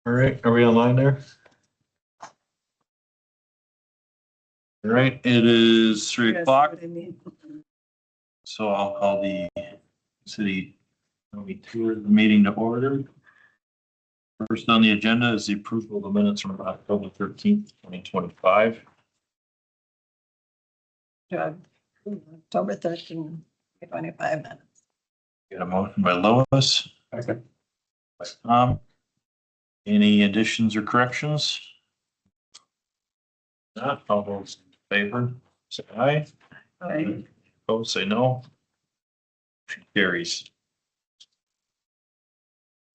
All right, are we online there? All right, it is 3 o'clock, so I'll call the city meeting to order. First on the agenda is the approval of the minutes from October 13th, 2025. October 13, 25 minutes. Got a motion by Lois. Second. By Tom. Any additions or corrections? Not, all those in favor, say aye. Aye. Opposed, say no. Motion carries.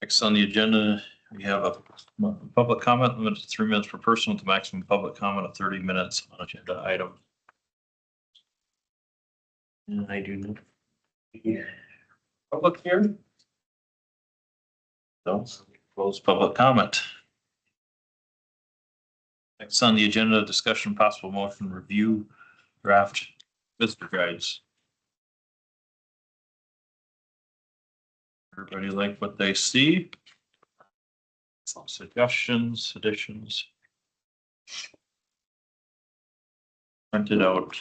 Next on the agenda, we have a public comment limit to 3 minutes per person with the maximum public comment of 30 minutes on agenda item. And I do not. Public here. So close public comment. Next on the agenda, discussion possible motion review draft visitor guides. Everybody like what they see? Some suggestions, additions. Printed out.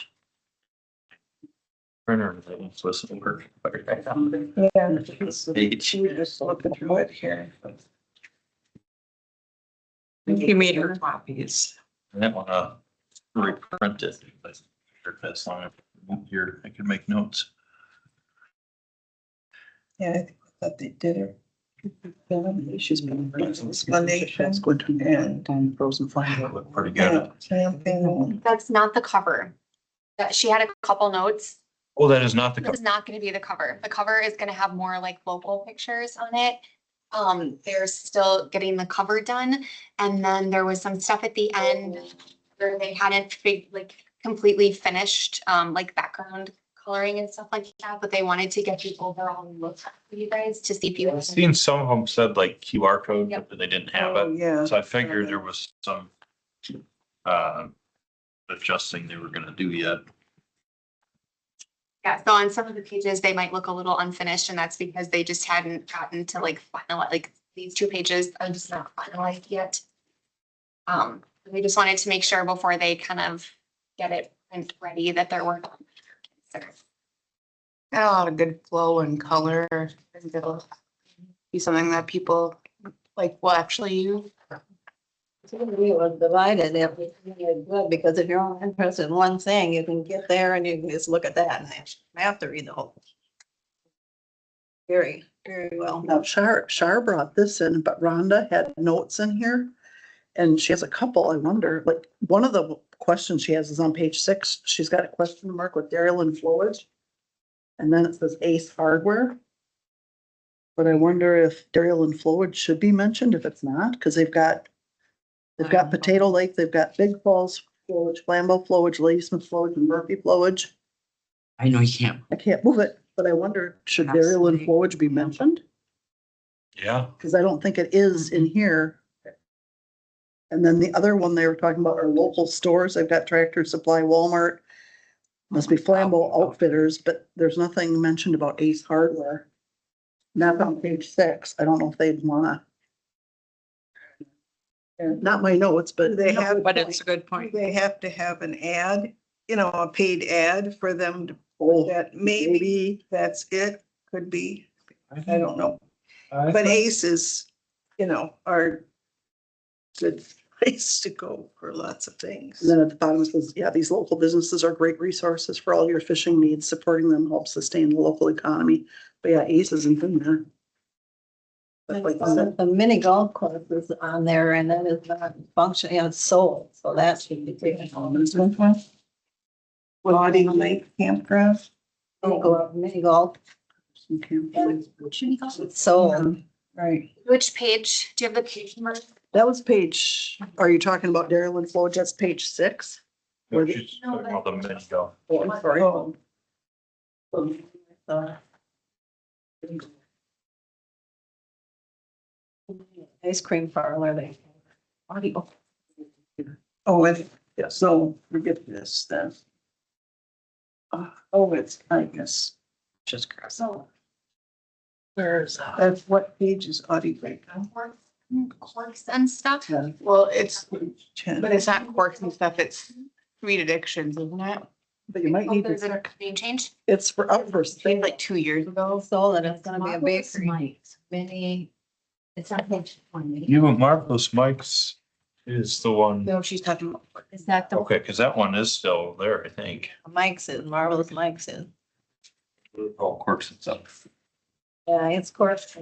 Printer, let's listen to work. Yeah, we're just looking through it here. You made her copies. I didn't want to reprint it, but as long as here, I can make notes. Yeah, I think that they did it. She's been explanation and frozen fire. Look pretty good. camping. That's not the cover. That she had a couple notes. Oh, that is not the This cover. is not gonna be the cover. The cover is gonna have more like local pictures on it. They're still getting the cover done. And then there was some stuff at the end where they hadn't completely finished, like background coloring and stuff like that, but they wanted to get the overall look for you guys to see if you. I've seen some of them said like QR code, Yep. but they didn't have Oh, it. yeah. So I figured there was some adjusting they were gonna do yet. Yeah, so on some of the pages, they might look a little unfinished and that's because they just hadn't gotten to like final, like these 2 pages are just not finalized yet. We just wanted to make sure before they kind of get it print ready that they're working. Got a lot of good flow and color. I think it'll be something that people like will actually use. We was divided, it was really good, because if you're only interested in one thing, you can get there and you can just look at that and I have to read the whole. Very, very well. Now, Shar brought this in, but Rhonda had notes in here. And she has a couple, I wonder, like, one of the questions she has is on page 6. She's got a question mark with Daryl and Flowage. And then it says Ace Hardware. But I wonder if Daryl and Flowage should be mentioned if it's not, because they've got Potato Lake, they've got Big Falls Flowage, Flambeau Flowage, Ladysmith Flowage, and Murphy Flowage. I know you can't. I can't move it, but I wonder, should Daryl and Flowage be mentioned? Yeah. Because I don't think it is in here. And then the other one they were talking about are local stores. They've got Tractor Supply, Walmart. Must be Flambeau Outfitters, but there's nothing mentioned about Ace Hardware. Not on page 6. I don't know if they'd wanna. Not my notes, but They have, But it's a good point. they have to have an ad, a paid ad for them to, oh, that maybe that's it, could be, I don't know. But Ace is, our good place to go for lots of things. And then at the bottom it says, yeah, these local businesses are great resources for all your fishing needs. Supporting them helps sustain the local economy. But yeah, Ace isn't in there. But like, The mini golf course is on there and that is not functioning, it's sold, so that should be taken home. Body Lake Campground. Mini golf. It's sold, right. Which page? Do you have the page number? That was page, are you talking about Daryl and Flo? That's page 6? Where the- She's talking about the minute go. Oh, I'm sorry. Ice cream parlor, they. Audio. Oh, Yeah. so forget this then. Oh, it's kindness. Just gross. Where is that? That's what page is Audie break? corks and stuff. Yeah. Well, it's, 10. but it's not corks and stuff, it's sweet addictions, isn't it? But you might Oh, need to there's a check. name change. It's for up for It's been sale. like 2 years ago. So that it's gonna be a Marvelous bakery. Mike's, many, it's on page 20. You and Marvelous Mike's is the one, No, she's talking about. Is that the? okay, because that one is still there, I think. Mike's is, Marvelous Mike's is. All quirks and stuff. Yeah, it's course.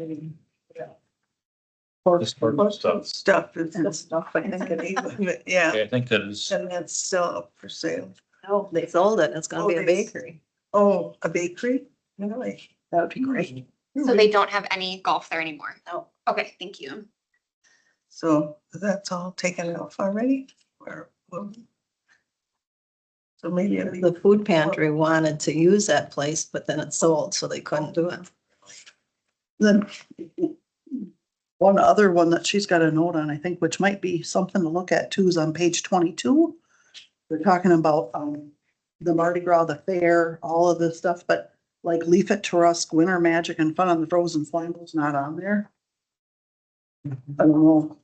This part of stuff. Stuff is, And stuff, I think it is. yeah, Okay, I think that is, and that's still up for sale. No, they sold it. It's gonna Oh, be a they- bakery. Oh, a bakery? Really? That would be great. So they don't have any golf there anymore. No. Okay, thank you. So that's all taken off already? Or, well, so maybe it'll be, The food pantry wanted to use that place, but then it sold, so they couldn't do it. Then one other one that she's got a note on, I think, which might be something to look at too, is on page 22. They're talking about, the Mardi Gras, the fair, all of this stuff, but like Leaf at Turusk, Winter Magic and Fun on the Frozen Flammel's not on there. I don't know.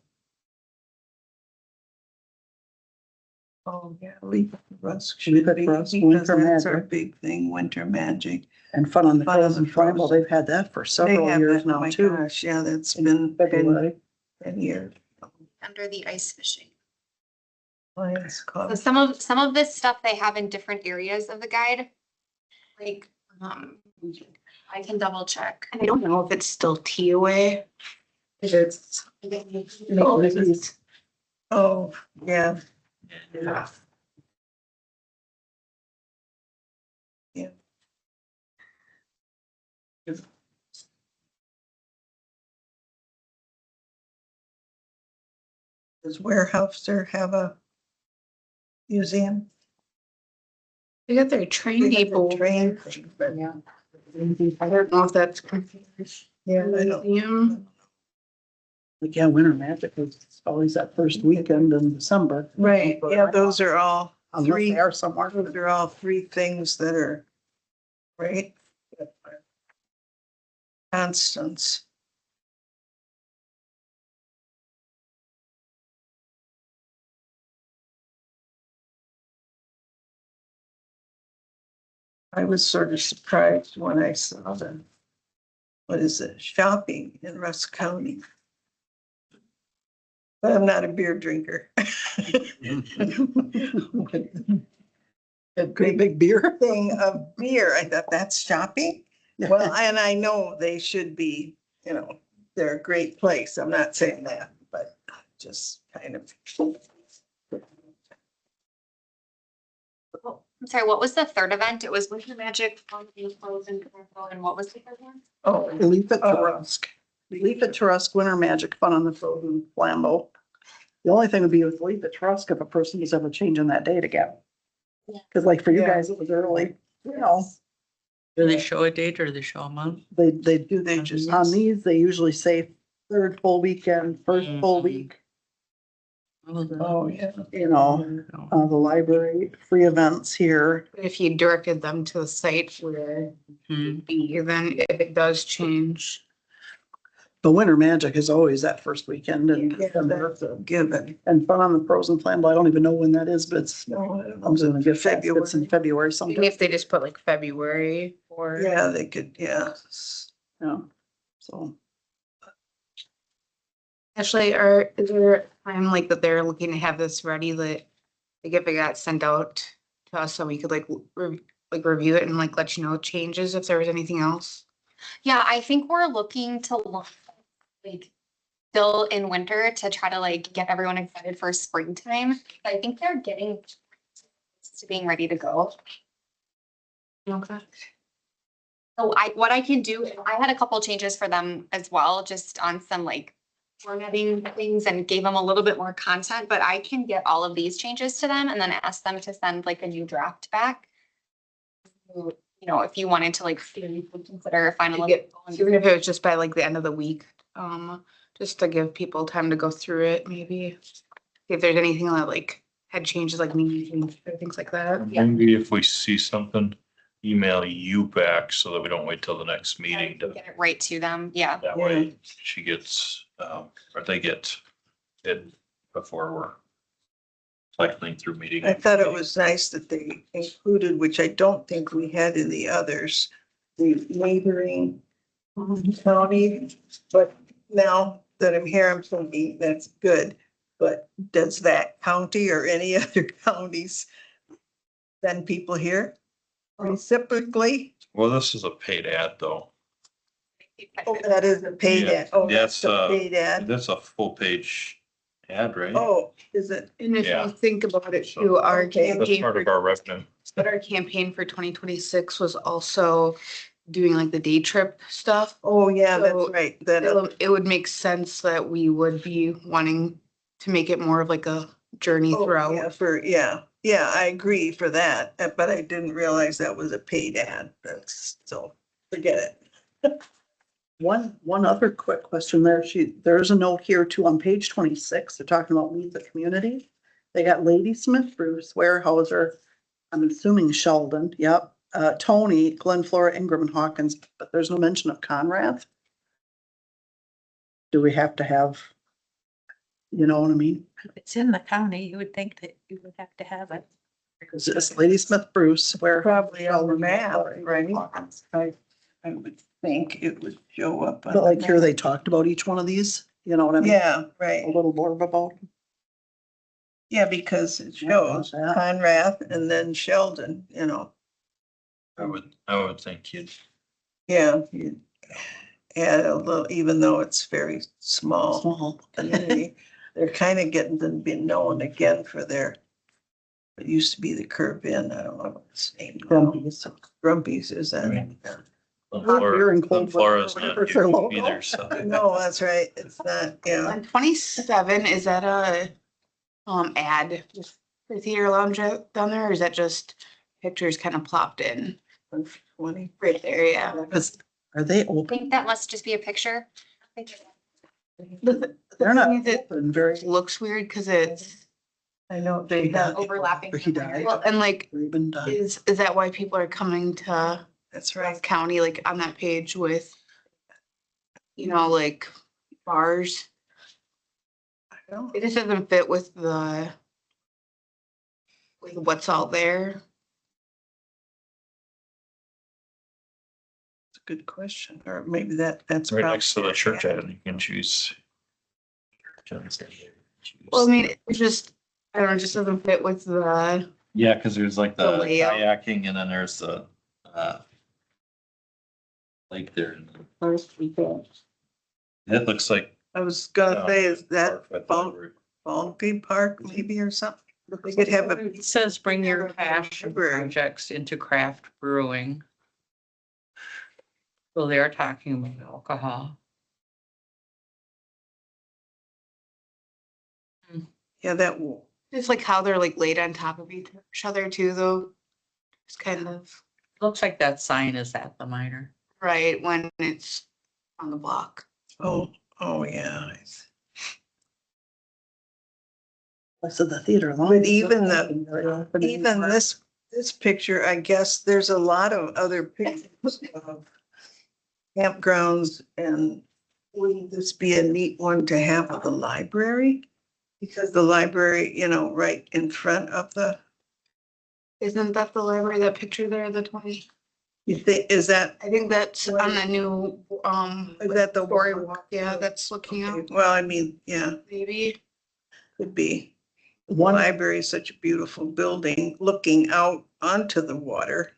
oh, yeah, Leaf at Rusk. Leaf should at be, Rusk, because Winter that's our Magic. big thing, Winter Magic. And Fun on the Fun on the Frozen Flamel, Frozen. they've had that for They several have years that, oh now my too. gosh, yeah, that's In been February. 10 years. Under the ice fishing. Lions So Club. some of this stuff they have in different areas of the guide. Like, I can double check. And I don't know if it's still TOA. If it's. Oh, Maybe it's- Oh, yeah. Yeah. Does Weyerhaeuser have a museum? They got their train They have the people. train thing, but Yeah. I don't know if that's. yeah, I don't. Museum. Like, yeah, Winter Magic is always that first weekend in December. Right, yeah, those are all Unless three, they are somewhere. those are all three things that are, right? Constants. I was sort of surprised when I saw the, what is it, shopping in Rusk County. But I'm not a beer drinker. A Great big beer. thing of beer. I thought, that's shopping? Well, and I know they should be, you know, they're a great place. I'm not saying that, but just kind of. I'm sorry, what was the third event? It was Winter Magic, Fun and Frozen Carnival, and what was the third one? Oh, Leaf at Turusk. Leaf at Turusk, Winter Magic, Fun on the Frozen Flambeau. The only thing would be with Leaf at Turusk if a person was ever changing that date again. Yeah. Cause like for you Yeah. guys, it was early, you know, Do they show a date or do they show a month? they do they just? on these, they usually say third full weekend, first full Mhm. week, Oh, yeah. you know, the library, free events here. If you directed them to the site where Hmm. it'd be, then if it does change. The Winter Magic is always that first weekend in Yeah, December. that's a given. And Fun on the Frozen Flambeau, I don't even know when that is, but it's, No, I don't I'm just gonna give February. it's in February Maybe sometime. if they just put like February or. Yeah, they could, yeah. Yeah, so. Actually, is there a time like that they're looking to have this ready that, like if it got sent out to us so we could like, review it and like let you know changes if there was anything else? Yeah, I think we're looking to like still in winter to try to like get everyone excited for springtime. I think they're getting to being ready to go. Okay. So what I can do, I had a couple changes for them as well, just on some like formatting things and gave them a little bit more content, but I can get all of these changes to them and then ask them to send like a new draft back. You know, if you wanted to like consider final. Even if it was just by like the end of the week, just to give people time to go through it, maybe. If there's anything that like had changes like meetings or things like that. maybe if we see something, email you back so that we don't wait till the next meeting to, Get it right to them, yeah. that way she gets or they get it before we're cycling through meeting. I thought it was nice that they included, which I don't think we had in the others, the neighboring county, but now that I'm here, I'm thinking that's good. But does that county or any other counties send people here reciprocally? Well, this is a paid ad though. Oh, that is a paid Yeah, ad. Oh, that's, that's a paid ad. That's a full page ad, right? Oh, is it? And if Yeah. you think about it So- too, our Okay. That's campaign part for of our revenue. But our campaign for 2026 was also doing like the day trip stuff. Oh, yeah, that's So right. That, It would make sense that we would be wanting to make it more of like a journey oh, yeah, throughout. yeah, I agree for that, but I didn't realize that was a paid ad. That's, so forget it. One other quick question there. There's a note here too on page 26. They're talking about meet the community. They got Ladysmith, Bruce, Warehouser, I'm assuming Sheldon, yep. Tony, Glen Flora, Ingram and Hawkins, but there's no mention of Conrath. Do we have to have, you know what I mean? If it's in the county, you would think that you would have to have it. Because it's Ladysmith, Bruce, where. Probably on the Sheldon, map, Flora, Ingram, right? Hawkins. I would think it would show up. on But like the here, map. they talked about each one of these, you know what I mean? Yeah, A right. little blurb about. them. Yeah, because it Yeah, shows about that. Conrath and then Sheldon, you know, I would think you'd, yeah. You add a little, even though it's very small Small. community, they're kind of getting to be known again for their, it used to be the Curve Inn, I don't know what its name. now. Grumpy's. Grumpy's, is that? Right. Yeah. Beer and cold Flora's weather, not whatever's their huge logo. either, so. No, that's right, it's not, yeah. On 27, is that a ad for theater lounge down there, or is that just pictures kind of plopped in 20. right there? Yeah. Because are they I open? think that must just be a picture. They're not thing is it open very. It looks weird because it's I know they Yeah. have, Overlapping. He died. well, and like, They've been done. is that why people are coming to that's Ross right. County, like on that page with, you know, like bars? I know. It just doesn't fit with what's out there. It's a good question, or maybe that's. Right next to probably- the church ad, you can choose. Well, I mean, it just, I don't know, it just doesn't fit with the, Yeah, because there's like The the layout. kayaking and then there's the, lake there. It looks like. I was gonna say, is that Park, Ballsy Park maybe or something? They could have a, It says bring your passion Library. projects into craft brewing. So they're talking about alcohol. yeah, that will, just like how they're like laid on top of each other too, though. It's kind of Looks like that sign is at the minor. right when it's on the block. oh, yeah. I said the theater. But even this picture, I guess there's a lot of other pictures of campgrounds, and wouldn't this be a neat one to have with the library? Because the library, you know, right in front of the, Isn't that the library, that picture there, the 20? you think, is that, I think that's on the new, is that the story one? walk, yeah, that's looking out, Well, I mean, yeah, maybe. could be. The One, library is such a beautiful building looking out onto the water.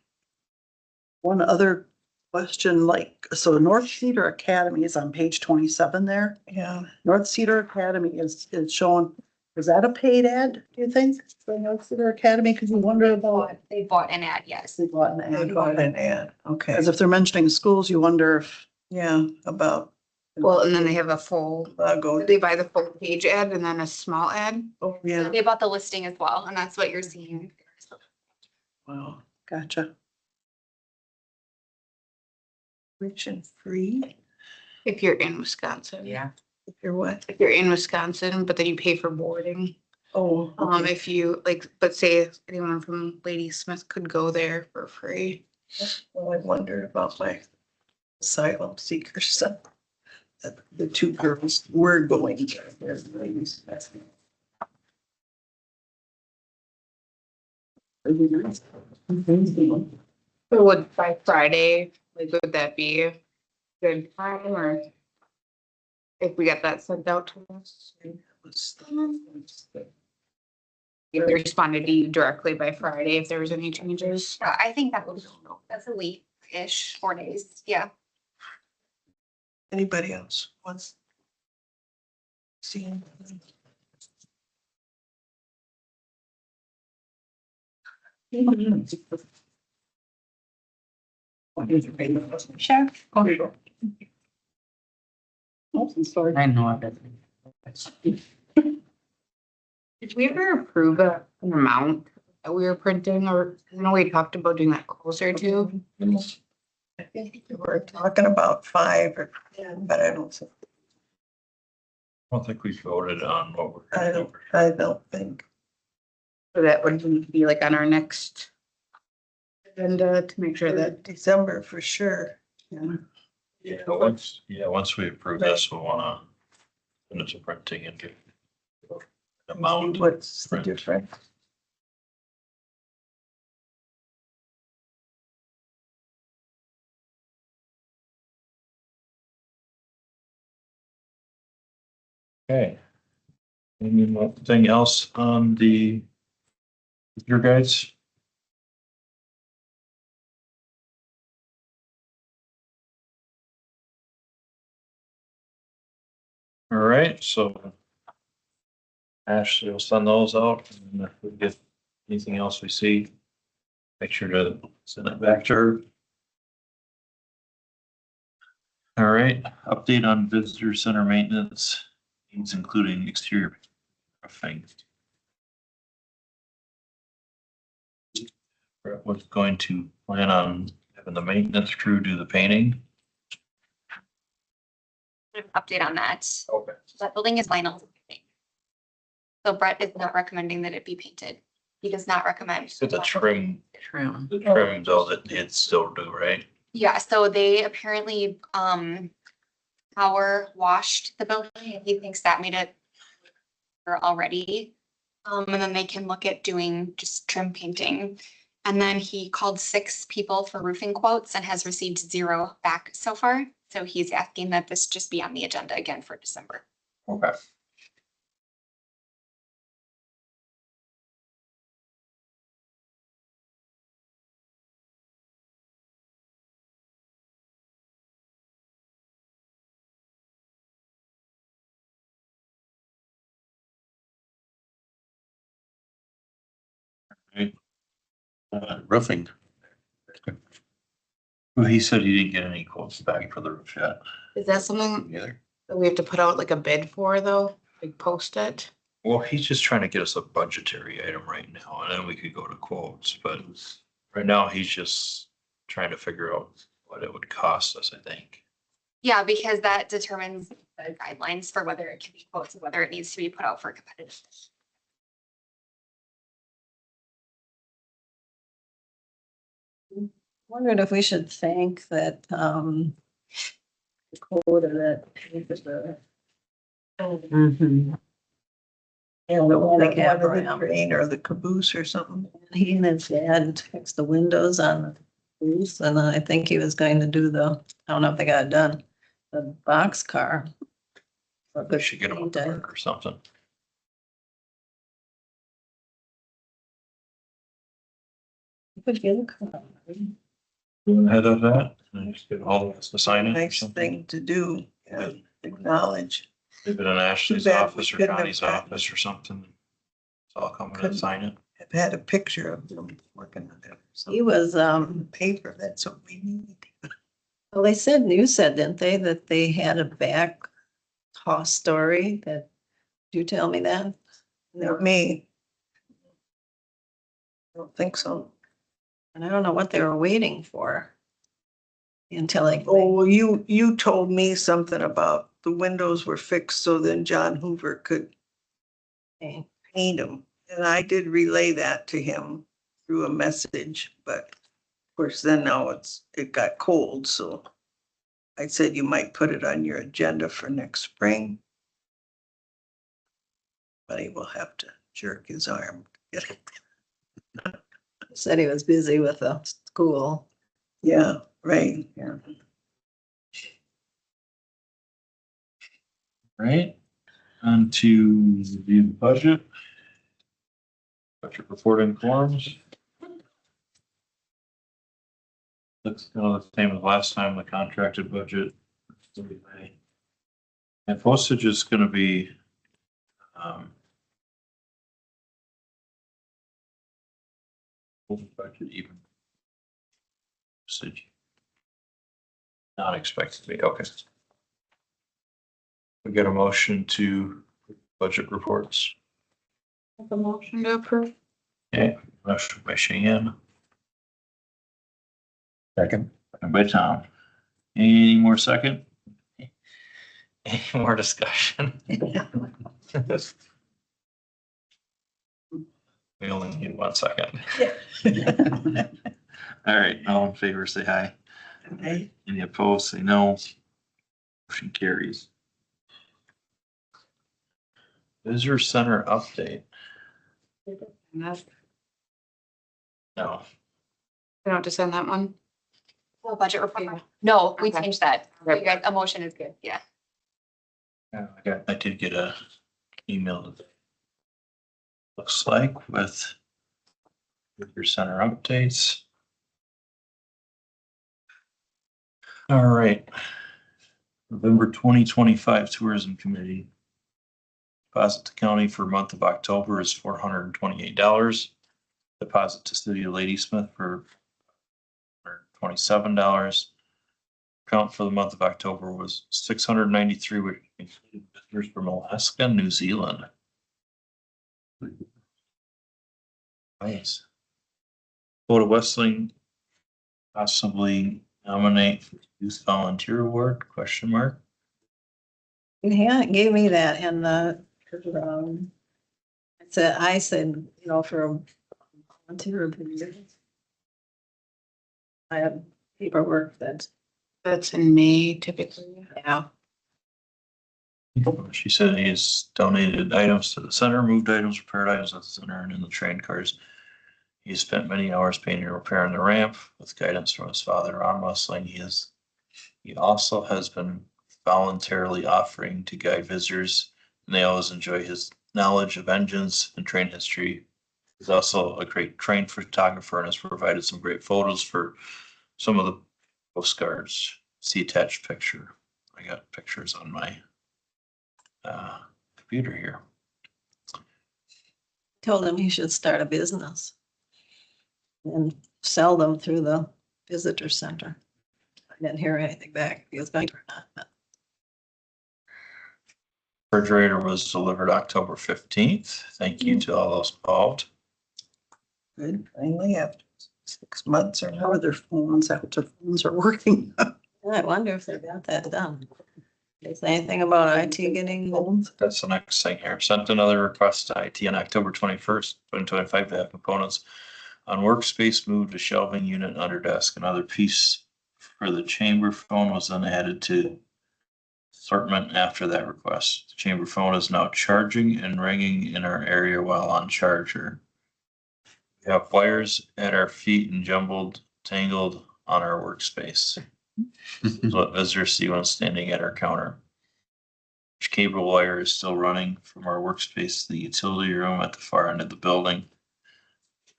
one other question, like, so North Cedar Academy is on page 27 there. Yeah. North Cedar Academy is showing, is that a paid ad, do you think? For North Cedar Academy, because you wonder about. They bought an ad, yes. They bought an They ad. got an ad, okay, Because if they're mentioning schools, you wonder if. yeah, about. Well, and then they have a full, Go, they buy the full page ad and then a small ad. oh, yeah, They bought the listing as well, and that's what you're seeing. wow, Gotcha. rich and free, If you're in Wisconsin. Yeah. if you're what? If you're in Wisconsin, but then you pay for boarding. Oh, okay. If you like, but say anyone from Ladysmith could go there for free. Well, I wondered about my asylum seekers. the two girls were going there. So would by Friday, like, would that be a good time or if we get that sent out to us? If they responded to you directly by Friday, if there was any changes? Yeah, I think that's a week-ish, 4 days, yeah. Anybody else wants? Seeing? Sure. I know it. Did we ever approve an amount that we were printing or, you know, we talked about doing that closer to? I think we were talking about 5 or 10, but I don't think, I don't think we voted on what we're. I don't think. So that would be like on our next agenda to make sure that. December for sure. Yeah, once we approve this, we'll wanna send it to printing and get an amount. What's the Right. difference? Okay. Anything else on your guys? All right, so Ashley will send those out and if we get anything else we see, make sure to send it back to her. All right, update on visitor center maintenance needs including exterior roofing. Brett was going to plan on having the maintenance crew do the painting. Update on that. Okay. That building is vinyl. So Brett is not recommending that it be painted. He does not recommend. So the trim, Trim. trim though that it still do, right? Yeah, so they apparently, power washed the building and he thinks that made it already. And then they can look at doing just trim painting. And then he called 6 people for roofing quotes and has received 0 back so far. So he's asking that this just be on the agenda again for December. Okay. Roofing. Well, he said he didn't get any quotes back for the roof yet. Is that something Either. that we have to put out like a bid for though? Like post it? Well, he's just trying to get us a budgetary item right now, and then we could go to quotes, but right now he's just trying to figure out what it would cost us, I think. Yeah, because that determines the guidelines for whether it can be quotes and whether it needs to be put out for competitive. Wondered if we should thank that, code of that. Mhm. And the one that cab wanted the ramp. train or the caboose or something. He and his dad fixed the windows on the roof, and I think he was going to do I don't know if they got it done, the box car. We should get him a card or something. Could get a car. Ahead of that, and just get all of us to sign it or Nice something. thing to do, yeah, acknowledge. Leave it in Ashley's Too bad we office or couldn't have Connie's gotten- office or something. So I'll come in and Couldn't- sign it. I've had a picture of them working on it. He was, Paper, that's what we need. well, you said, didn't they, that they had a back cost story that, did you tell me that? Not me. I don't think so. And I don't know what they were waiting for. Until like, Oh, well, you told me something about the windows were fixed so then John Hoover could paint them. And I did relay that to him through a message, but of course then now it got cold, so I said you might put it on your agenda for next spring. But he will have to jerk his arm. to get it. Said he was busy with the school. Yeah, right, yeah. Right, on to the budget. Budget reporting forms. Looks kind of the same as last time, the contracted budget. And postage is gonna be, budget even. Postage. Not expected to be, okay. We get a motion to budget reports. The motion to approve. Okay, motion by Cheyenne, Second. second by Tom. Any more second? Any more discussion? We only need 1 second. All right, all in favor, say aye. Aye. Any opposed, say no. Motion carries. Visitor Center update. No, No, I don't just send that one. Oh, budget report. Yeah. No, we Okay. changed that. Okay. You guys, a motion is good. Yeah. I did get a email that looks like with Visitor Center updates. All right. November 2025 Tourism Committee. Deposit to county for month of October is $428. Deposit to City of Ladysmith for $27. Count for the month of October was 693, which included visitors from Alaska and New Zealand. Nice. Go to Westling, possibly nominate for Youth Volunteer Award, question mark. Yeah, it gave me that in the, I said, you know, for a volunteer opinion. I have paperwork that, That's in May typically. yeah, She said he has donated items to the center, moved items, repaired items at the center and in the train cars. He has spent many hours painting and repairing the ramp with guidance from his father, Ron Westling. He also has been voluntarily offering to guide visitors, and they always enjoy his knowledge of engines and train history. He's also a great train photographer and has provided some great photos for some of the postcards. See attached picture. I got pictures on my computer here. told him he should start a business. And sell them through the visitor center. I didn't hear anything back. He was going to. Refrigerator was delivered October 15th. Thank you to all those involved. Good, finally after 6 months or How more. are their phones after phones are working? I wonder if they got that done. They say anything about IT getting Phones? That's the next thing here. Sent another request to IT on October 21st, 2025 to have components on workspace moved to shelving unit under desk. Another piece for the chamber phone was then added to assortment after that request. The chamber phone is now charging and ringing in our area while on charger. We have wires at our feet and jumbled, tangled on our workspace. This is what visitors see when standing at our counter. Each cable wire is still running from our workspace to the utility room at the far end of the building.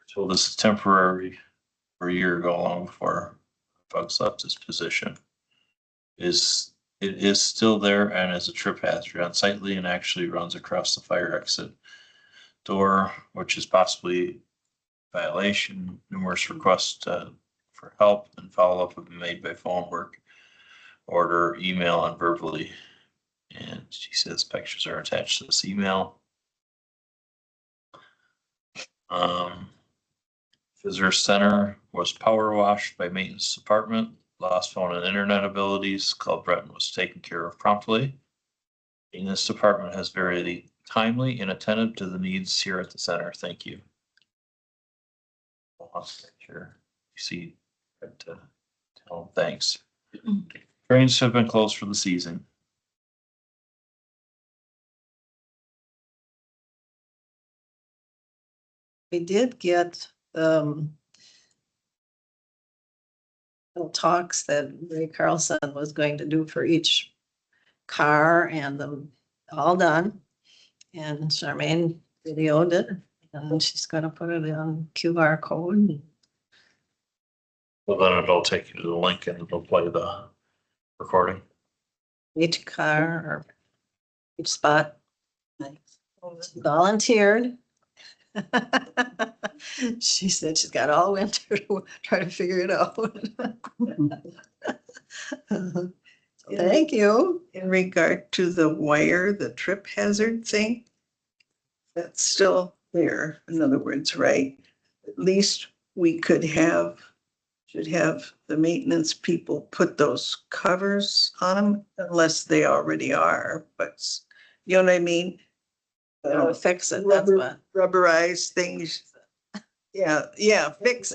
So this is temporary for a year ago, long before Bugs left his position. It is still there and is a trip hazard unsightly and actually runs across the fire exit door, which is possibly violation. Numerous requests for help and follow-up have been made by phone, work order, email, and verbally. And she says pictures are attached to this email. Visitor Center was power washed by maintenance department, lost phone and internet abilities. Club Breton was taken care of promptly. Maintenance department has very timely and attentive to the needs here at the center. Thank you. Sure. You see, tell them thanks. Trains have been closed for the season. We did get, little talks that Ray Carlson was going to do for each car and them all done. And Charmaine videoed it and she's gonna put it on QR code. Well, then it'll take you to the link and it'll play the recording. Each car or each spot. Volunteered. She said she's got all winter to try to figure it out. Thank you. In regard to the wire, the trip hazard thing, that's still there, in other words, right? At least we should have the maintenance people put those covers on them unless they already are, but you know what I mean? Fix it, that's what. Rubberized things. Yeah, fix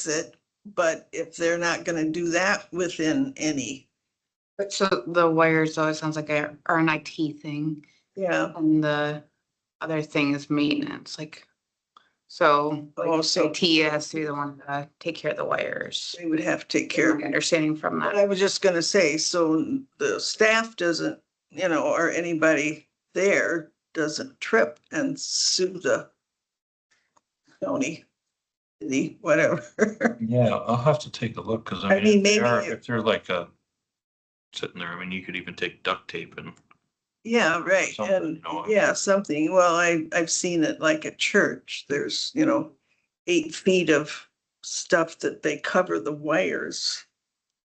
it, but if they're not gonna do that within any, But so the wires, though, it sounds like are an IT thing, yeah. and the other thing is maintenance, like, so. Oh, so IT has to be the one to take care of the wires. we would have to take care of My it. understanding from But that. I was just gonna say, so the staff doesn't, or anybody there doesn't trip and sue the county, city, whatever. Yeah, I'll have to take a look, cause I I mean, mean, maybe if they're like sitting there, I mean, you could even take duct tape and, Yeah, right. Something, And no, yeah, something. Well, I've seen it like at church. There's, 8 feet of stuff that they cover the wires.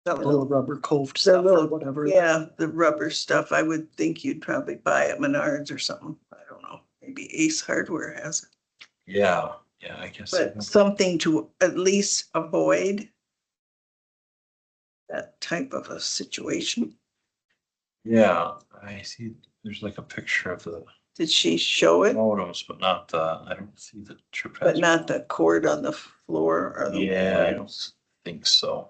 That little rubber cove The stuff or little, whatever. yeah, the rubber stuff. I would think you'd probably buy at Menards or something. I don't know. Maybe Ace Hardware has it. yeah, I guess. But something to at least avoid that type of a situation. Yeah, I see, there's like a picture of the Did she show it? modems, but not I don't see the trip. But not the cord on the floor or the. Yeah, I don't think so.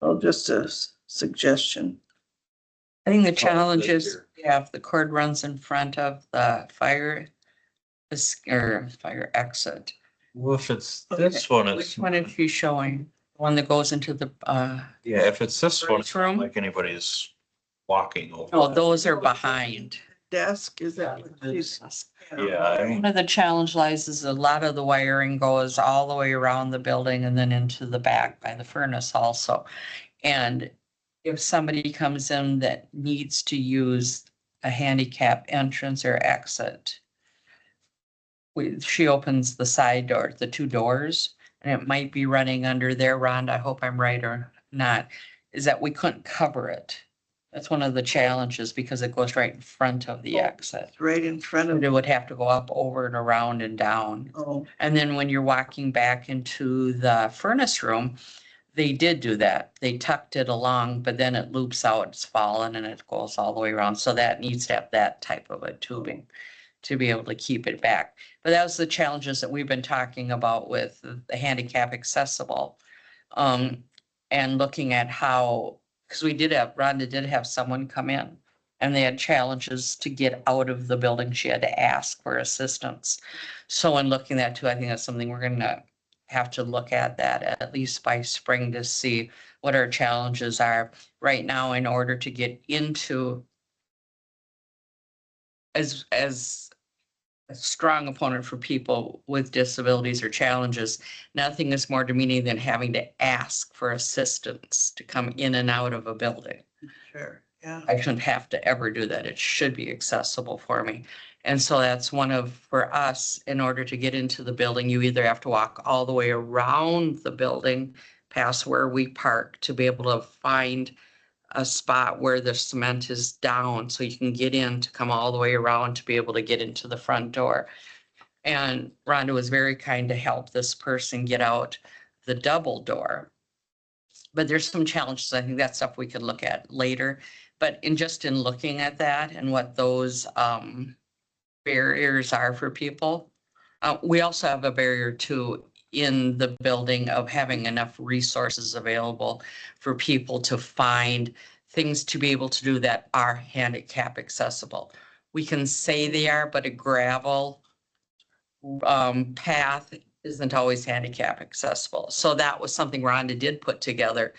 Oh, just a suggestion. I think the Oh, challenge this is, here. yeah, if the cord runs in front of the fire or fire exit. Well, if it's this one, it's, Which one is she showing? The one that goes into the, yeah, if it's this one, it's not room? like anybody's walking over. oh, those are behind. Desk, is that what she's? Yeah, I mean, One of the challenge lies is a lot of the wiring goes all the way around the building and then into the back by the furnace also. And if somebody comes in that needs to use a handicap entrance or exit, she opens the side door, the 2 doors, and it might be running under there, Rhonda, I hope I'm right or not, is that we couldn't cover it. That's one of the challenges because it goes right in front of the exit. Right in front of. It would have to go up, over and around and down. Oh, And then when you're walking back into the furnace room, they did do that. They tucked it along, but then it loops out, it's fallen and it goes all the way around. So that needs to have that type of a tubing to be able to keep it back. But that was the challenges that we've been talking about with the handicap accessible. And looking at how, because Rhonda did have someone come in and they had challenges to get out of the building. She had to ask for assistance. So in looking at that too, I think that's something we're gonna have to look at that at least by spring to see what our challenges are right now in order to get into as a strong opponent for people with disabilities or challenges. Nothing is more demeaning than having to ask for assistance to come in and out of a building. sure, yeah. I shouldn't have to ever do that. It should be accessible for me. And so that's for us, in order to get into the building, you either have to walk all the way around the building past where we park to be able to find a spot where the cement is down so you can get in to come all the way around to be able to get into the front door. And Rhonda was very kind to help this person get out the double door. But there's some challenges. I think that's stuff we could look at later. But in looking at that and what those barriers are for people, we also have a barrier too in the building of having enough resources available for people to find things to be able to do that are handicap accessible. We can say they are, but a gravel path isn't always handicap accessible. So that was something Rhonda did put together.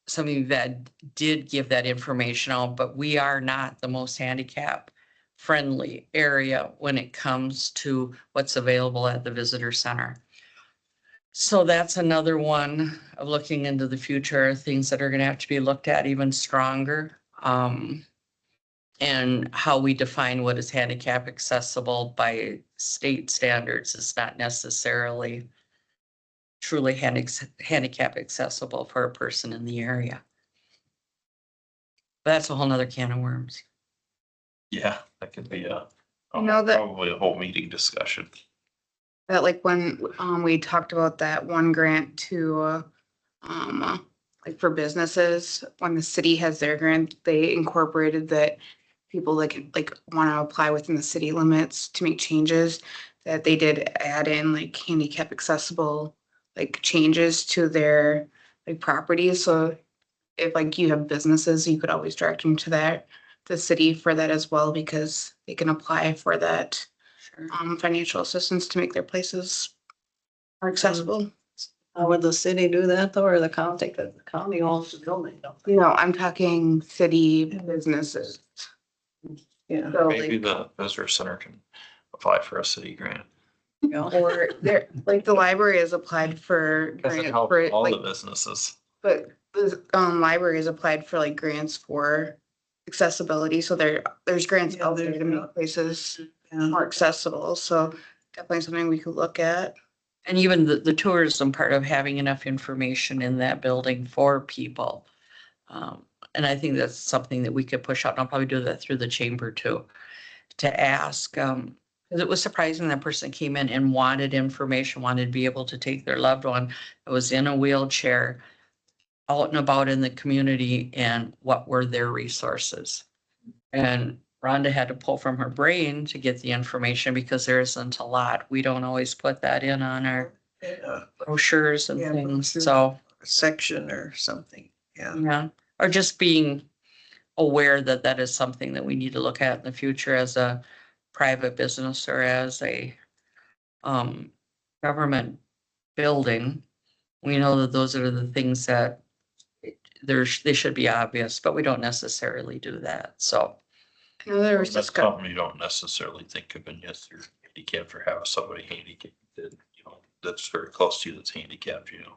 Something that did give that information out, but we are not the most handicap friendly area when it comes to what's available at the visitor center. So that's another one of looking into the future, things that are gonna have to be looked at even stronger. And how we define what is handicap accessible by state standards is not necessarily truly handicap accessible for a person in the area. But that's a whole nother can of worms. Yeah, that could be probably a whole meeting discussion. That like when we talked about that one grant to like for businesses, when the city has their grant, they incorporated that people that can like want to apply within the city limits to make changes, that they did add in like handicap accessible like changes to their like properties. So if like you have businesses, you could always direct them to that, the city for that as well, because they can apply for that financial assistance to make their places more accessible. How would the city do that though, or the county? Because the county owns the building, don't they? You know, I'm talking city businesses. Yeah. So Maybe like, the visitor center can apply for a city grant. You know? or there, like the library has applied for Doesn't grant help for all the like, businesses. but the library has applied for like grants for accessibility. So there's grants Yeah, out there there's to make not- places Yeah. more accessible. So definitely something we could look at. And even the tourism part of having enough information in that building for people. And I think that's something that we could push out. And I'll probably do that through the chamber too, to ask, because it was surprising that person came in and wanted information, wanted to be able to take their loved one that was in a wheelchair out and about in the community and what were their resources. And Rhonda had to pull from her brain to get the information because there isn't a lot. We don't always put that in on our Yeah, brochures and Yeah, things, brochures. so, a section or something, yeah. yeah. Or just being aware that that is something that we need to look at in the future as a private business or as a government building. We know that those are the things that they should be obvious, but we don't necessarily do that, so. I know there was That's discussion. something you don't necessarily think of, and yes, you're handicapped or have somebody handicapped, that, you know, that's very close to you that's handicapped, you know.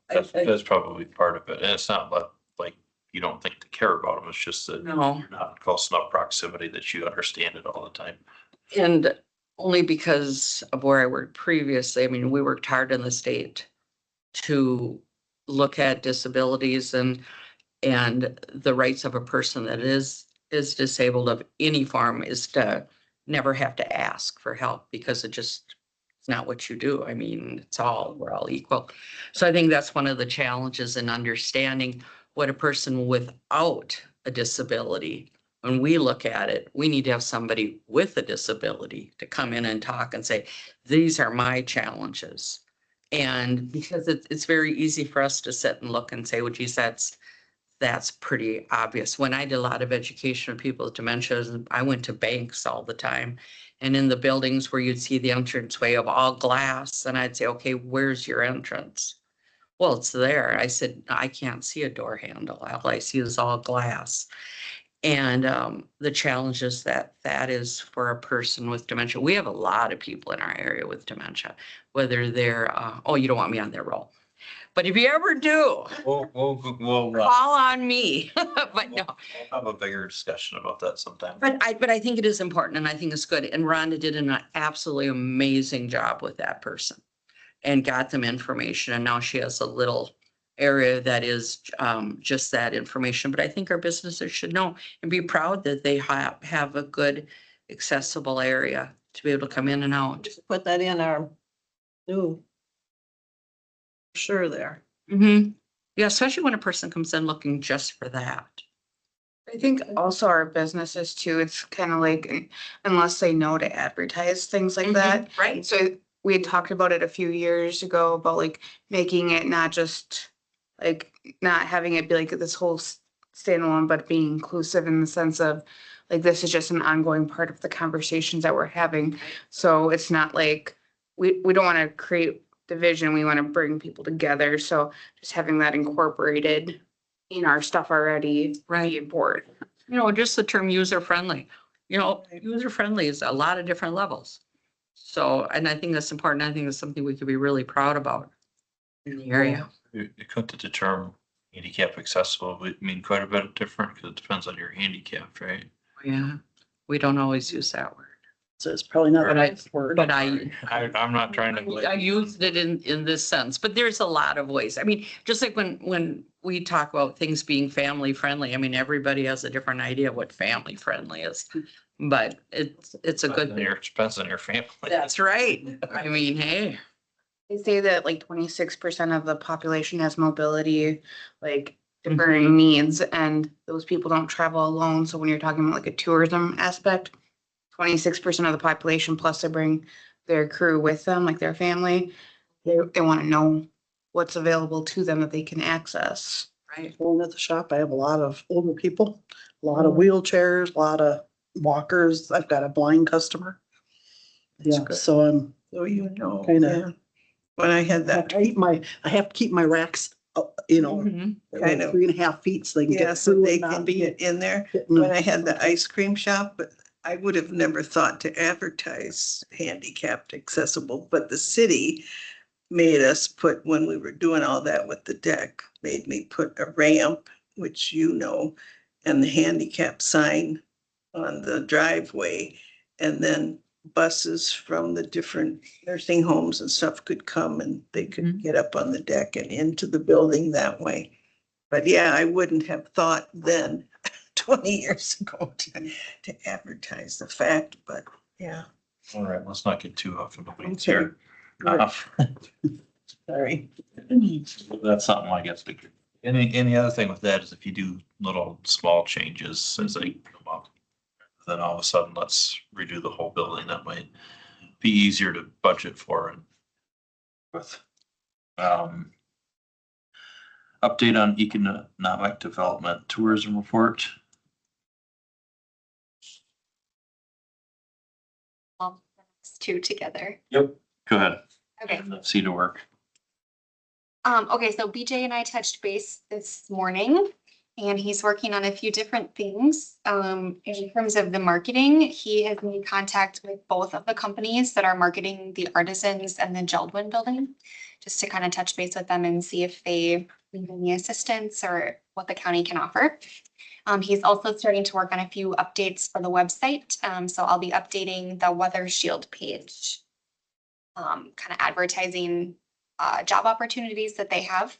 That's probably part of it, and it's not like you don't think to care about them, it's just that No. you're not in close enough proximity that you understand it all the time. And only because of where I worked previously, I mean, we worked hard in the state to look at disabilities and the rights of a person that is disabled of any form is to never have to ask for help because it's not what you do. I mean, we're all equal. So I think that's one of the challenges in understanding what a person without a disability, when we look at it, we need to have somebody with a disability to come in and talk and say, these are my challenges. And because it's very easy for us to sit and look and say, well, geez, that's pretty obvious. When I did a lot of education of people with dementia, I went to banks all the time. And in the buildings where you'd see the entranceway of all glass, and I'd say, okay, where's your entrance? Well, it's there. I said, I can't see a door handle. All I see is all glass. And the challenge is that is for a person with dementia. We have a lot of people in our area with dementia, whether they're, oh, you don't want me on their roll. But if you ever do, We'll call on me. But no, have a bigger discussion about that sometime. but I think it is important and I think it's good. And Rhonda did an absolutely amazing job with that person and got them information. And now she has a little area that is just that information. But I think our businesses should know and be proud that they have a good accessible area to be able to come in and out. Just put that in our new. Sure there. Mm-hmm. Yeah, especially when a person comes in looking just for that. I think also our businesses too, it's kind of like, unless they know to advertise things like that. Right. So we had talked about it a few years ago about like making it not just like, not having it be like this whole standalone, but being inclusive in the sense of like, this is just an ongoing part of the conversations that we're having. So it's not like, we don't want to create division. We want to bring people together. So just having that incorporated in our stuff already, Right. be important. You know, just the term user friendly, you know, user friendly is a lot of different levels. So, and I think that's important. I think it's something we could be really proud about in the area. You come to the term handicap accessible, would mean quite a bit different because it depends on your handicap, right? Yeah, we don't always use that word. So it's probably not the But I- right word. But I I'm not trying to. I used it in this sense, but there's a lot of ways. I mean, just like when we talk about things being family friendly, I mean, everybody has a different idea of what family friendly is. But it's a good thing. Depends on your family. That's right. I mean, hey, They say that like 26% of the population has mobility, like differing needs, and those people don't travel alone. So when you're talking about like a tourism aspect, 26% of the population plus they bring their crew with them, like their family. They want to know what's available to them that they can access. right? Going at the shop, I have a lot of older people, a lot of wheelchairs, a lot of walkers. I've got a blind customer. That's Yeah, good. so I'm, So you know, Kinda. yeah. When I had that, I have to keep my racks, you know, Mhm. Kind of. 3.5 feet so they can yeah, get so through they and can not be get in there. hitting When them. I had the ice cream shop, but I would have never thought to advertise handicapped accessible, but the city made us put, when we were doing all that with the deck, made me put a ramp, which you know, and the handicap sign on the driveway. And then buses from the different nursing homes and stuff could come and they could Mhm. get up on the deck and into the building that way. But yeah, I wouldn't have thought then, 20 years ago, to advertise the fact, but yeah, All right, let's not get too off of the weeds Okay. here. sorry. That's something I guess. Any other thing with that is if you do little small changes as they come up, then all of a sudden let's redo the whole building. That might be easier to budget for and with. Update on economic development tourism report. Two together. Yep. Go ahead. Okay. See to work. Okay, so BJ and I touched base this morning and he's working on a few different things. In terms of the marketing, he has made contact with both of the companies that are marketing the Artisans and the Geldwin building, just to kind of touch base with them and see if they need any assistance or what the county can offer. He's also starting to work on a few updates for the website. So I'll be updating the Weather Shield page, kind of advertising job opportunities that they have.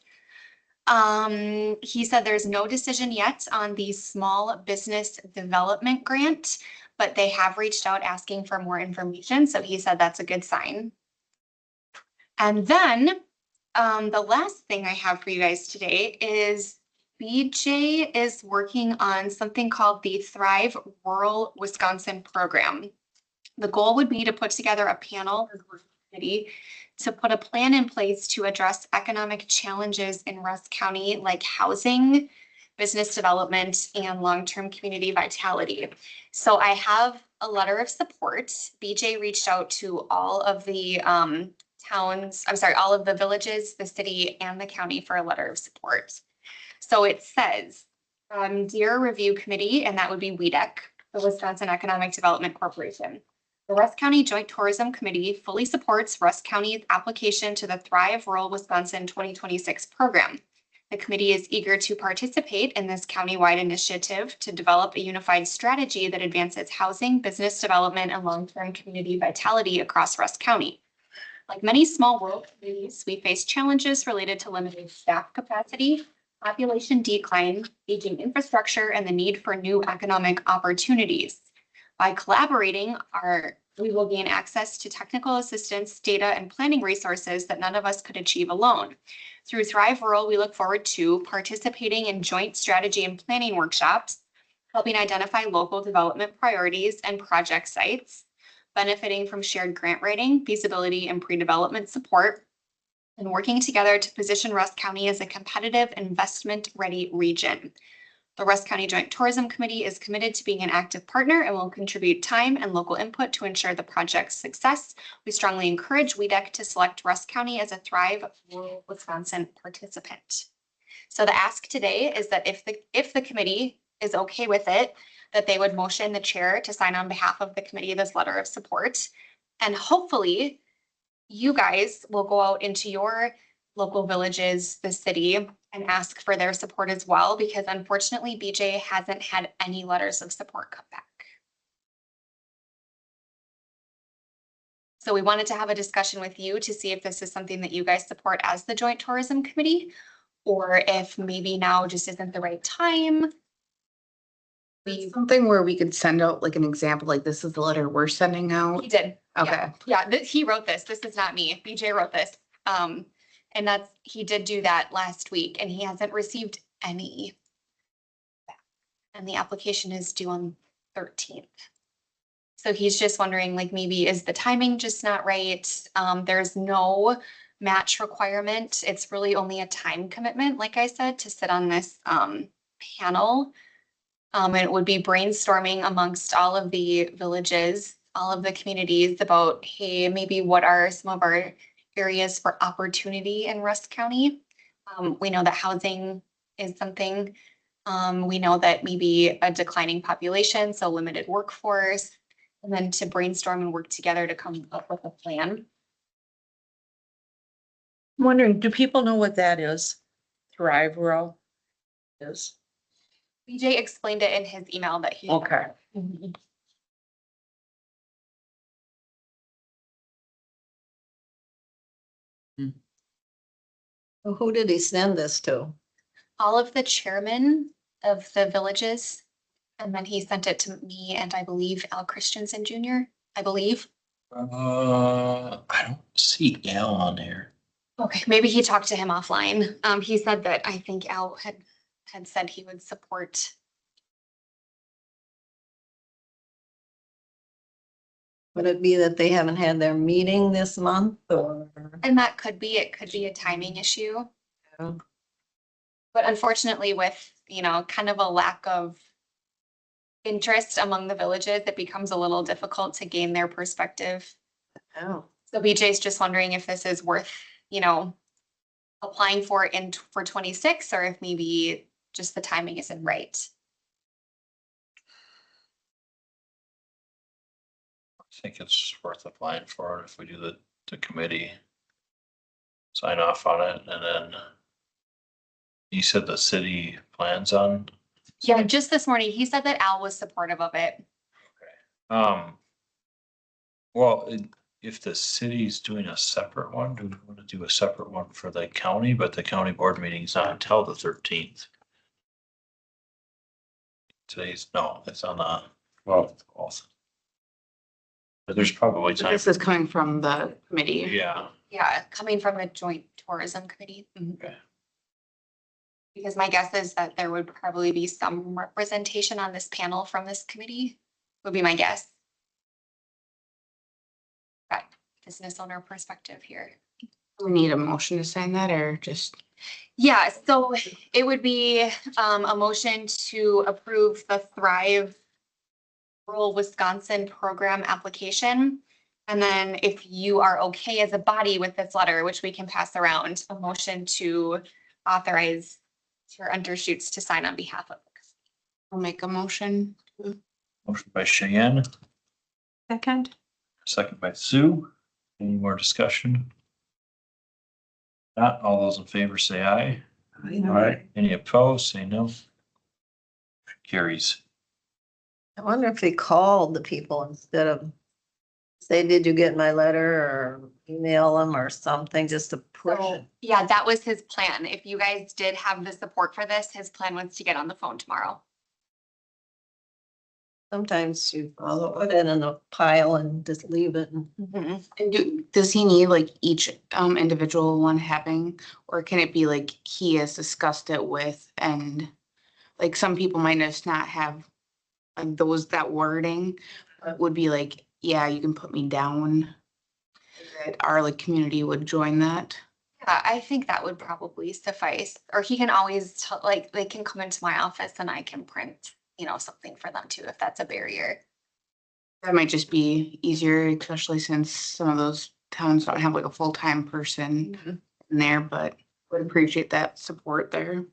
He said there's no decision yet on the small business development grant, but they have reached out asking for more information. So he said that's a good sign. And then the last thing I have for you guys today is BJ is working on something called the Thrive Rural Wisconsin program. The goal would be to put together a panel or committee to put a plan in place to address economic challenges in Rusk County, like housing, business development, and long-term community vitality. So I have a letter of support. BJ reached out to all of the all of the villages, the city, and the county for a letter of support. So it says, Dear Review Committee, and that would be WEDC, the Wisconsin Economic Development Corporation. The Rusk County Joint Tourism Committee fully supports Rusk County's application to the Thrive Rural Wisconsin 2026 program. The committee is eager to participate in this countywide initiative to develop a unified strategy that advances housing, business development, and long-term community vitality across Rusk County. Like many small rural communities, we face challenges related to limited staff capacity, population decline, aging infrastructure, and the need for new economic opportunities. By collaborating, we will gain access to technical assistance, data, and planning resources that none of us could achieve alone. Through Thrive Rural, we look forward to participating in joint strategy and planning workshops, helping identify local development priorities and project sites, benefiting from shared grant writing, feasibility, and pre-development support, and working together to position Rusk County as a competitive investment-ready region. The Rusk County Joint Tourism Committee is committed to being an active partner and will contribute time and local input to ensure the project's success. We strongly encourage WEDC to select Rusk County as a Thrive Rural Wisconsin participant. So the ask today is that if the committee is okay with it, that they would motion the chair to sign on behalf of the committee this letter of support. And hopefully you guys will go out into your local villages, the city, and ask for their support as well, because unfortunately BJ hasn't had any letters of support come back. So we wanted to have a discussion with you to see if this is something that you guys support as the Joint Tourism Committee, or if maybe now just isn't the right time. Something where we could send out like an example, like this is the letter we're sending out. He did. Okay. Yeah, he wrote this. This is not me. BJ wrote this. And he did do that last week and he hasn't received any. And the application is due on 13th. So he's just wondering, like, maybe is the timing just not right? There's no match requirement. It's really only a time commitment, like I said, to sit on this panel. And it would be brainstorming amongst all of the villages, all of the communities about, hey, maybe what are some of our areas for opportunity in Rusk County? We know that housing is something. We know that maybe a declining population, so limited workforce, and then to brainstorm and work together to come up with a plan. I'm wondering, do people know what that is? Thrive Rural is? BJ explained it in his email that he. Okay. Mhm. Well, who did he send this to? All of the chairmen of the villages, and then he sent it to me and I believe Al Christensen Jr., I believe. I don't see Al on here. Okay, maybe he talked to him offline. He said that I think Al had said he would support. Would it be that they haven't had their meeting this month or? And that could be, it could be a timing issue. Yeah. But unfortunately with, kind of a lack of interest among the villages, it becomes a little difficult to gain their perspective. Oh, So BJ's just wondering if this is worth, applying for for 26, or if maybe just the timing isn't right. I think it's worth applying for it if we do the committee. Sign off on it and then. You said the city plans on? Yeah, just this morning, he said that Al was supportive of it. Well, if the city's doing a separate one, do we want to do a separate one for the county, but the county board meeting's not until the 13th? It's on the 12th. But there's probably time. This is coming from the committee. Yeah, Yeah, coming from the Joint Tourism Committee. Mhm. okay. Because my guess is that there would probably be some representation on this panel from this committee, would be my guess. Got business owner perspective here. We need a motion to sign that or just, Yeah, so it would be a motion to approve the Thrive Rural Wisconsin program application. And then if you are okay as a body with this letter, which we can pass around, a motion to authorize your undershoots to sign on behalf of. I'll make a motion. Motion by Cheyenne, Second. second by Sue. Any more discussion? Not all those in favor say aye. All right. Any opposed, say no. Carries. I wonder if he called the people instead of say, did you get my letter, or email them or something just to push So, it. yeah, that was his plan. If you guys did have the support for this, his plan was to get on the phone tomorrow. Sometimes you put it in a pile and just leave it. And does he need like each individual one having, or can it be like he has discussed it with, and like some people might just not have like that wording, but would be like, yeah, you can put me down. That our like community would join that. Yeah, I think that would probably suffice, or he can always like, they can come into my office and I can print, something for them too, if that's a barrier. That might just be easier, especially since some of those towns don't have like a full-time person in there, but would appreciate that support there.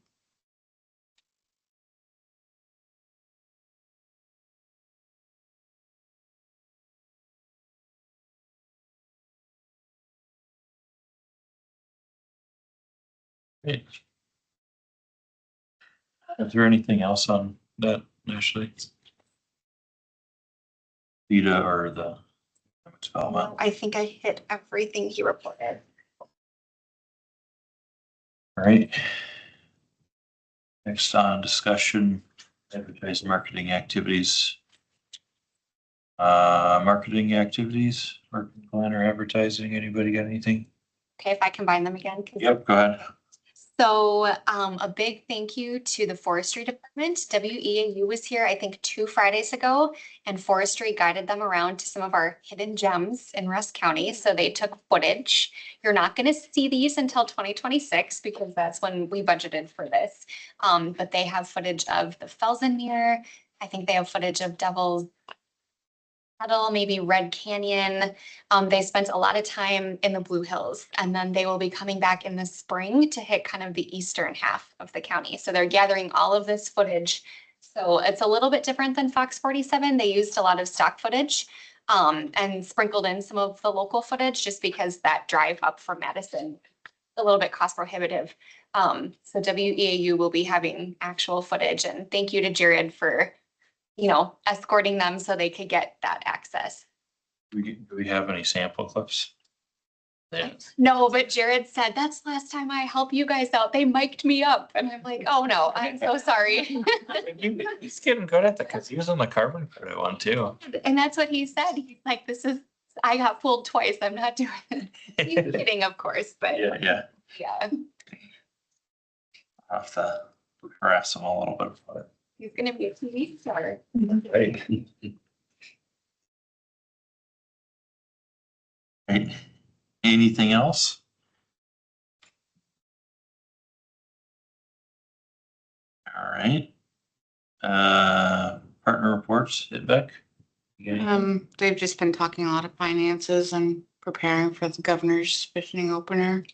Great. Is there anything else on that, Ashley? Vita or the development? I think I hit everything he reported. All right. Next on discussion, advertise marketing activities. Marketing activities, marketing plan or advertising, anybody got anything? Okay, if I combine them again. 'Cause Yep, go ahead. So a big thank you to the forestry department. WEAU was here, I think, 2 Fridays ago, and forestry guided them around to some of our hidden gems in Rusk County. So they took footage. You're not going to see these until 2026 because that's when we budgeted for this. But they have footage of the Felsenmeer. I think they have footage of Devil's Kettle, maybe Red Canyon. They spent a lot of time in the Blue Hills, and then they will be coming back in the spring to hit kind of the eastern half of the county. So they're gathering all of this footage. So it's a little bit different than Fox 47. They used a lot of stock footage and sprinkled in some of the local footage just because that drive up from Madison a little bit cost prohibitive. So WEAU will be having actual footage, and thank you to Jared for escorting them so they could get that access. Do we have any sample clips? Yeah. No, but Jared said, that's the last time I helped you guys out. They mic'd me up. And I'm like, oh no, I'm so sorry. He's getting good at that because he was on the carbon credit one too. And that's what he said. He's like, I got fooled twice. I'm not doing it. He's kidding, of course, but Yeah. yeah, I'll have to harass him a little bit about it. he's gonna be a TV star. Right. Right. Anything else? All right. Partner reports, hit back. They've just been talking a lot of finances and preparing for the governor's fishing opener.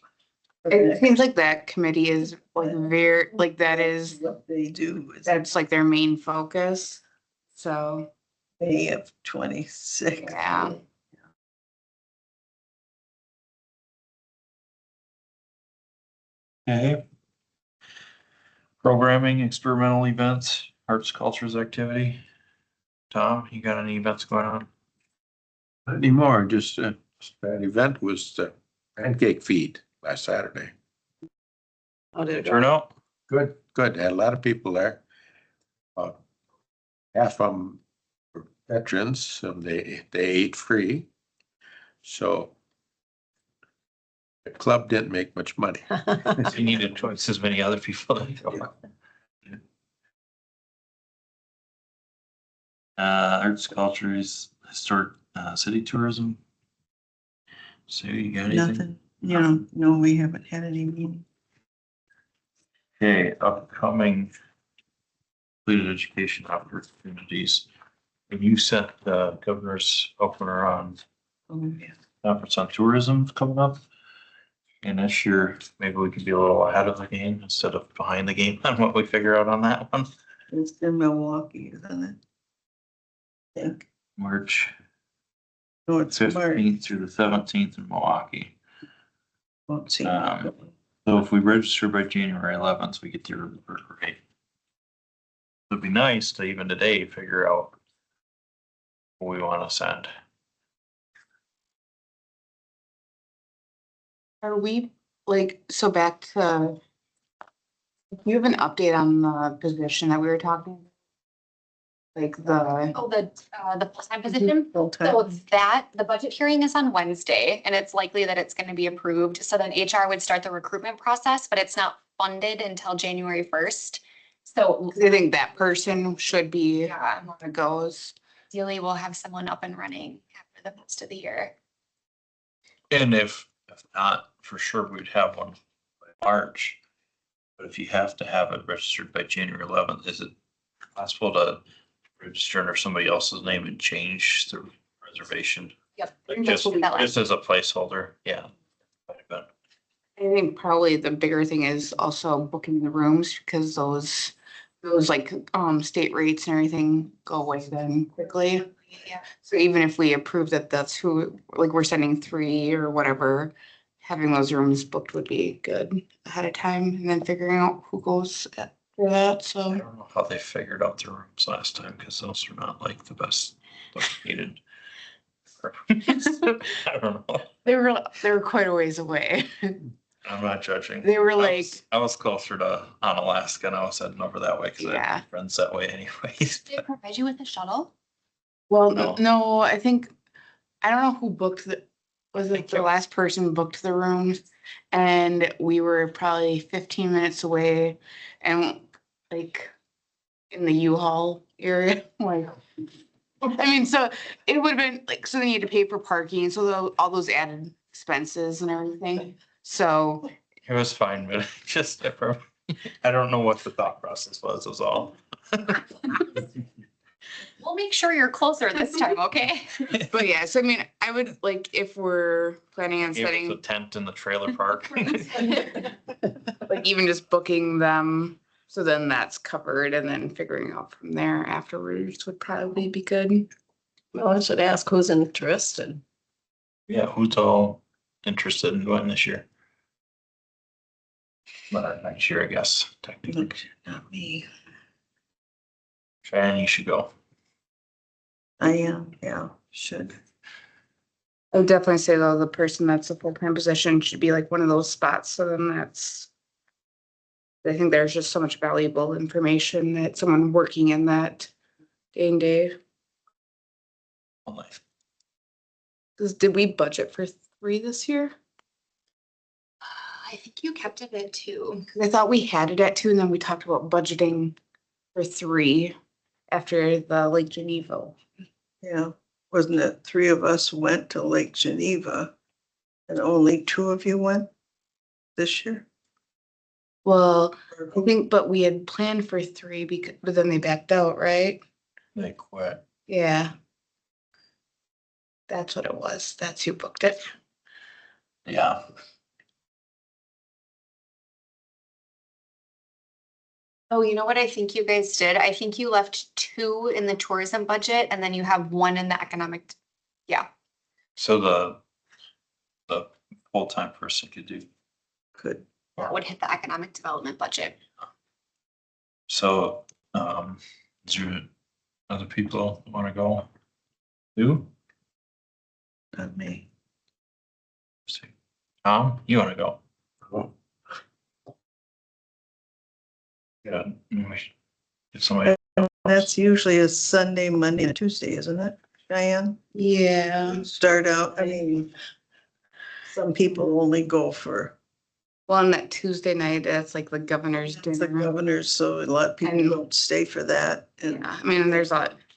It seems like that committee is like very, like that is, What they do is that's like their main focus. So, May of 26. yeah. Okay. Programming, experimental events, arts, cultures, activity. Tom, you got any events going on? Not anymore, just that event was the pancake feed last Saturday. How did it go? Turnout? Good, good. Had a lot of people there. Half of them were veterans, and they ate free. So the club didn't make much money. You needed twice as many other people. Arts, cultures, historic, city tourism. So you got anything? Nothing, no, we haven't had any meeting. Okay, upcoming completed education opportunities. And you sent the governor's opener on Oh, yeah. conference on tourism coming up. And this year, maybe we could be a little ahead of the game instead of behind the game on what we figure out on that one. It's in Milwaukee, isn't it? I think, March no, it's March. 15th through the 17th in Milwaukee. Won't see. So if we register by January 11th, we get the early bird rate. It'd be nice to even today figure out what we want to send. Are we like, so back to, do you have an update on the position that we were talking? Like the, Oh, the full-time position? Full-time. So the budget hearing is on Wednesday, and it's likely that it's gonna be approved. So then HR would start the recruitment process, but it's not funded until January 1st. So I think that person should be, Yeah. one that goes. ideally, we'll have someone up and running after the rest of the year. And if If not, for sure, we'd have one by March. But if you have to have it registered by January 11th, is it possible to register under somebody else's name and change the reservation? Yep. Like That's just, what we thought. just as a placeholder, yeah. Might have been. I think probably the bigger thing is also booking the rooms because those like state rates and everything go away then quickly. Yeah. So even if we approve that that's who, like we're sending 3 or whatever, having those rooms booked would be good ahead of time and then figuring out who goes for that, I so. don't know how they figured out the rooms last time, because those are not like the best located. I don't know. They were quite a ways away. I'm not judging. They were I like, was- I was closer to Alaska and I was heading over that way because I Yeah. have friends that way anyways. Did it provide you with a shuttle? well, No. no, I think, I don't know who booked was it the last person booked the rooms? And we were probably 15 minutes away and like in the U-Haul area, like. I mean, so it would have been like, so then you had to pay for parking, so all those added expenses and everything. So, It was fine, but just, I don't know what the thought process was all. We'll make sure you're closer this time, okay? but yeah, so I mean, I would like, if we're planning on Gave us a setting, tent in the trailer park. like even just booking them, so then that's covered and then figuring out from there afterwards would probably be good. Well, I should ask who's interested. Yeah, who's all interested in going this year? But next year, I guess, technically. Not me. Cheyenne, you should go. I am, yeah, should. I would definitely say though, the person that's a full-time position should be like one of those spots, so then that's. I think there's just so much valuable information that someone working in that day and day. Only. Did we budget for 3 this year? I think you kept it at 2. 'Cause I thought we had it at 2 and then we talked about budgeting for 3 after the Lake Geneva. Yeah, wasn't it 3 of us went to Lake Geneva and only 2 of you went this year? Well, I think, but we had planned for 3 because, but then they backed out, right? They quit. Yeah. That's what it was. That's who booked it. Yeah. Oh, you know what I think you guys did? I think you left 2 in the tourism budget and then you have 1 in the economic. Yeah, So the full-time person could do. Could, that would hit the economic development budget. So, is there other people want to go? Who? not me. Tom, you want to go? Yeah. If somebody, That's usually a Sunday, Monday, and Tuesday, isn't it, Diane? Yeah. Start out, I mean, some people only go for, Well, on that Tuesday night, that's like the governor's it's the dinner. governors, so a lot of people And- don't stay for that. And, Yeah, I mean, there's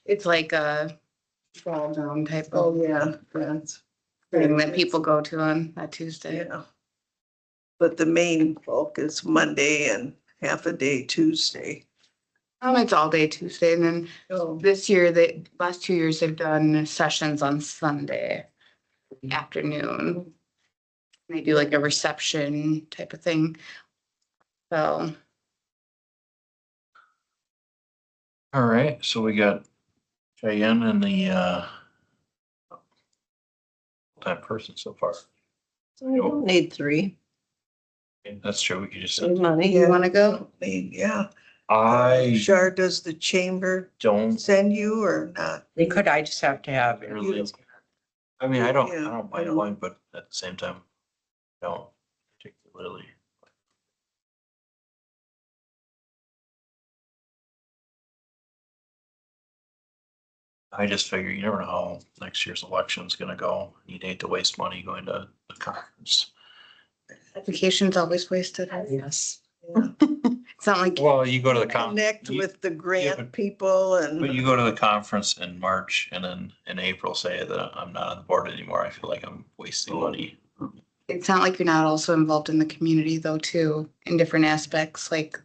it's like a fall down type oh, of yeah, that's. thing that people go to on that Tuesday. Yeah. But the main bulk is Monday and half a day Tuesday. It's all day Tuesday, and then Oh, this year, last 2 years, they've done sessions on Sunday afternoon. They do like a reception type of thing. So, all right, so we got Cheyenne and the full-time person so far. So we don't need 3. That's true, we could just, Save money. you wanna go? yeah. I Shar, does the chamber don't send you or not? They could, I just have to have it. really, I mean, I don't Yeah, I mind don't- going, but at the same time, I don't particularly. I just figure you never know how next year's election's gonna go. You'd hate to waste money going to the conference. Application's always wasted. Yes. Yeah. It's not like, Well, you go to the conference. Connect with the but- grant people But and, you go to the conference in March and then in April say that I'm not on the board anymore. I feel like I'm wasting money. It's not like you're not also involved in the community though, too, in different aspects, like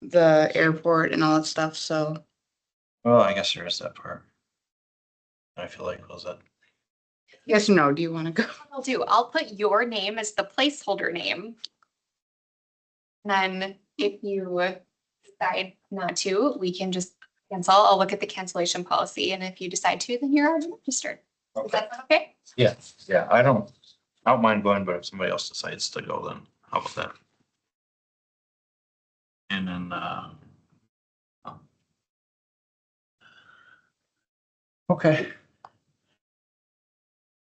the airport and all that stuff, so. Well, I guess there is that part. I feel like was that, Yes or no, do you wanna go? I'll do, I'll put your name as the placeholder name. Then if you decide not to, we can just cancel. I'll look at the cancellation policy, and if you decide to, then you're already registered. Is okay, that okay? yeah, I don't mind going, but if somebody else decides to go, then how about that? And then, okay.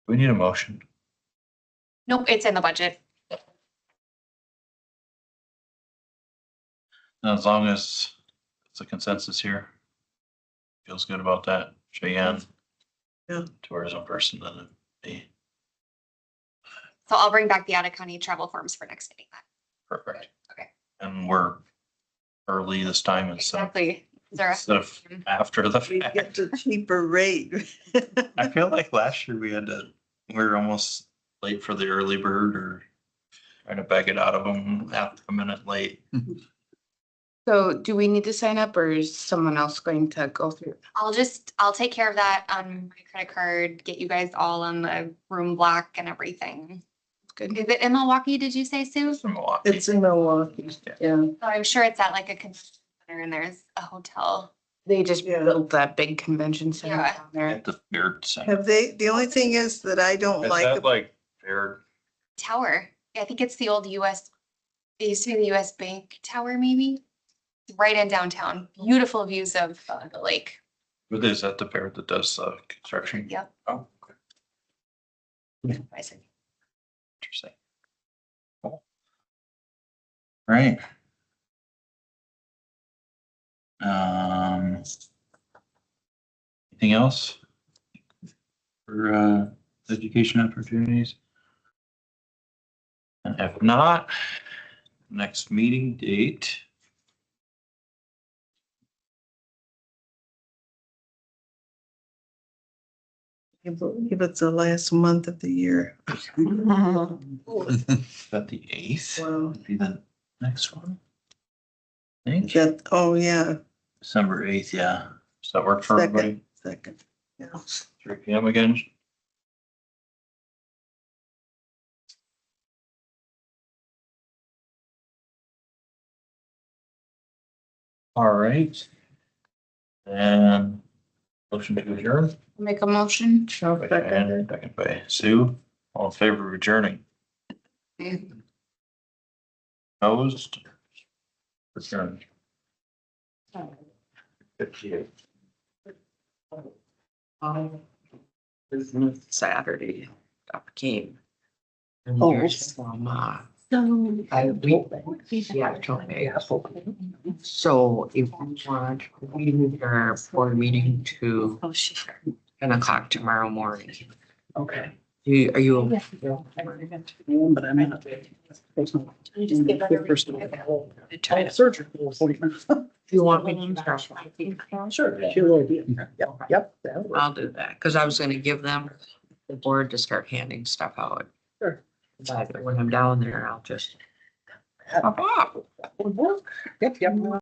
We need a motion. Nope, it's in the budget. As long as it's a consensus here. Feels good about that. Cheyenne. Yeah. Tourism person, then it'd be So I'll bring back the out of county travel forms for next meeting. perfect. Okay. And we're early this time Exactly. Zara. instead of after the We fact. get the cheaper rate. I feel like last year we were almost late for the early bird or trying to beg it out of them half a minute late. So do we need to sign up or is someone else going to go through? I'll take care of that on my credit card, get you guys all on the room block and everything. Good. Is it in Milwaukee, did you say, Sue? It's in Milwaukee. It's in Milwaukee, yeah. Oh, I'm sure it's at like a convention center and there's a hotel. They just Yeah. built that big convention center Yeah. down there. At the Beard Center. Have they, the only thing is that I don't Is like, that like Beard? Tower. I think it's the old US, it used to be the US Bank Tower, maybe. It's right in downtown. Beautiful views of the lake. What is that the Beard that does construction? Yep. Oh, okay. I said, Interesting. Cool. Right. Anything else? For education opportunities? And if not, next meeting date. I believe it's the last month of the year. Is that the eighth? Wow. Be the next one? I think That, oh, yeah, December eighth, yeah. Does that work for everybody? second, yeah. 3 PM again? All right. And motion to adjourn. Make a motion. By Cheyenne, second by Sue. All in favor of adjourning? Opposed? Adjourned. 58. Saturday, Dr. King. Oh. Here's from, yeah, okay. So if you want, we move our board meeting to Oh, she. 10 o'clock tomorrow morning. Okay. Are you? But I'm in. You just give her First of all, surgical appointment. Do you want me to start? Sure. Sure. Yep. that'll work. I'll do that, because I was gonna give them the board to start handing stuff out. Sure. But when I'm down there, I'll just. That would work. Yep.